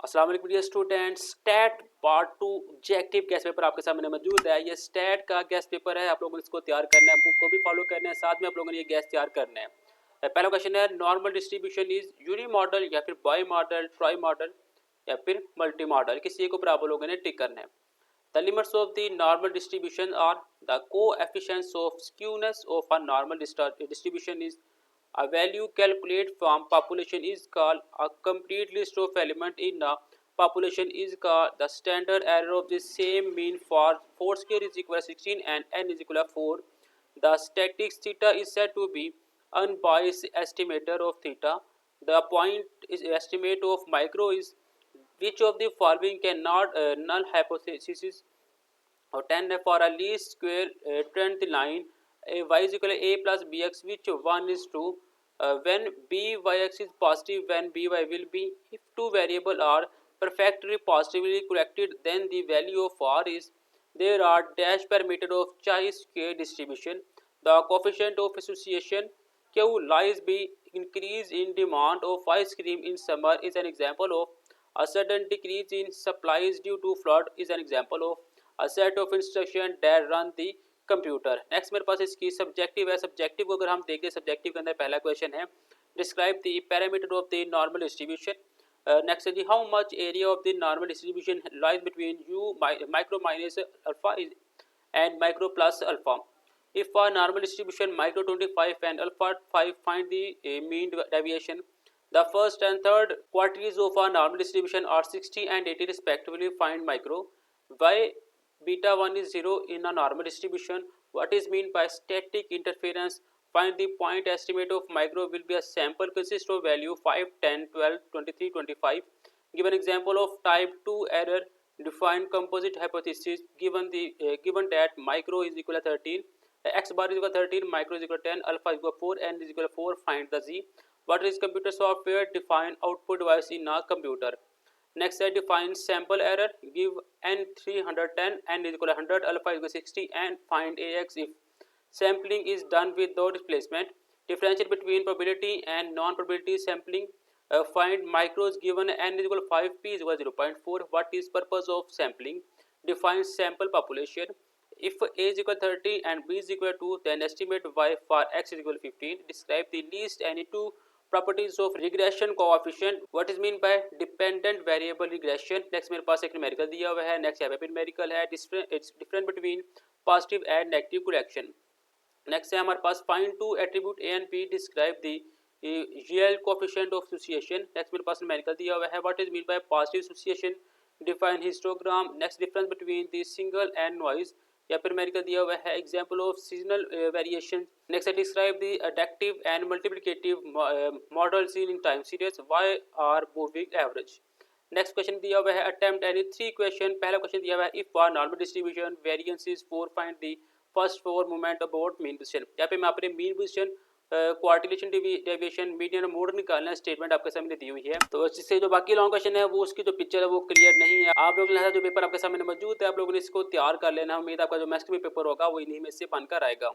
अस्सलाम वालेकुम dear students. Stat part 2 objective guess paper आपके सामने मौजूद है। ये स्टैट का गैस पेपर है, आप लोगों ने इसको तैयार करना है, बुक को भी फॉलो करना है, साथ में आप लोगों ने ये गैस तैयार करना है। पहला क्वेश्चन है normal distribution is unimodal या फिर बाई मॉडल, ट्राई मॉडल या फिर मल्टी मॉडल, किसी एक ऊपर आप लोगों ने टिक करना है। The limits of the normal distribution are the coefficients of skewness of a normal distribution is a value calculated from population is called a complete list of element in a population is called the standard error of the same mean for 4 square is equal to 16 and n is equal to 4. The statistics theta is said to be unbiased estimator of theta. The point is estimate of micro is which of the following cannot null hypothesis or 10 for a least square trend line y is equal to a plus bx which one is true when byx is positive when by will be if two variable are perfectly positively corrected then the value of r is there are dash parameter of chi-square distribution. The coefficient of association q lies b increase in demand of ice cream in summer is an example of a sudden decrease in supplies due to flood is an example of a set of instruction that run the computer. Next मेरे पास इसकी subjective है। Subjective को अगर हम देखें, subjective के अंदर पहला क्वेश्चन है describe the parameter of the normal distribution. Next है जी how much area of the normal distribution lies between mu micro minus alpha and micro plus alpha. If for normal distribution micro 25 and alpha 5 find the mean deviation. The first and third quantities of a normal distribution are 60 and 80 respectively. Find micro. Why beta 1 is 0 in a normal distribution. What is mean by static interference? Find the point estimate of micro will be a sample consist of value 5, 10, 12, 23, 25. Give an example of type 2 error. Define composite hypothesis given given that micro is equal to 13, x bar is equal to 13, micro is equal to 10, alpha is equal to 4, n is equal to 4. Find the z. What is computer software? Define output device in a computer. Next set define sample error. Give n 310, n is equal to 100, alpha is equal to 60, and find ax if sampling is done without displacement. Differentiate between probability and non-probability sampling. Find micros given n is equal to 5, p is equal to 0.4. What is purpose of sampling? Define sample population. If a is equal to 30 and b is equal to 2, then estimate y for x is equal to 15. Describe the least any two properties of regression coefficient. What is mean by dependent variable regression? Next मेरे पास एक numerical दिया हुआ है. Next यहाँ पे numerical है. It's different between positive and negative correction. Next है हमारे पास find two attribute A and B describe the real coefficient of association. Next मेरे पास न्यूमेरिकल दिया हुआ है what is mean by positive association, define histogram. Next difference between the single and noise या फिर न्यूमेरिकल दिया हुआ है example of seasonal variation. Next है डिस्क्राइब द एडेक्टिव and multiplicative models in time series why are moving average. Next question दिया हुआ है अटेम्प्ट एनी थ्री क्वेश्चन। पहला क्वेश्चन दिया हुआ है if for normal distribution variance is 4 find the first 4 movement about mean position. यहाँ पे मैं अपने mean position quartile deviation median mode निकालना स्टेटमेंट आपके सामने दी हुई है। तो इससे जो बाकी लॉन्ग क्वेश्चन है वो उसकी जो पिक्चर है वो क्लियर नहीं है। आप लोगों ने जो पेपर आपके सामने मौजूद है आप लोगों ने इसको तैयार कर लेना। उम्मीद आपका जो नेक्स्ट भी पेपर होगा वो इन्हीं में से बनकर आएगा।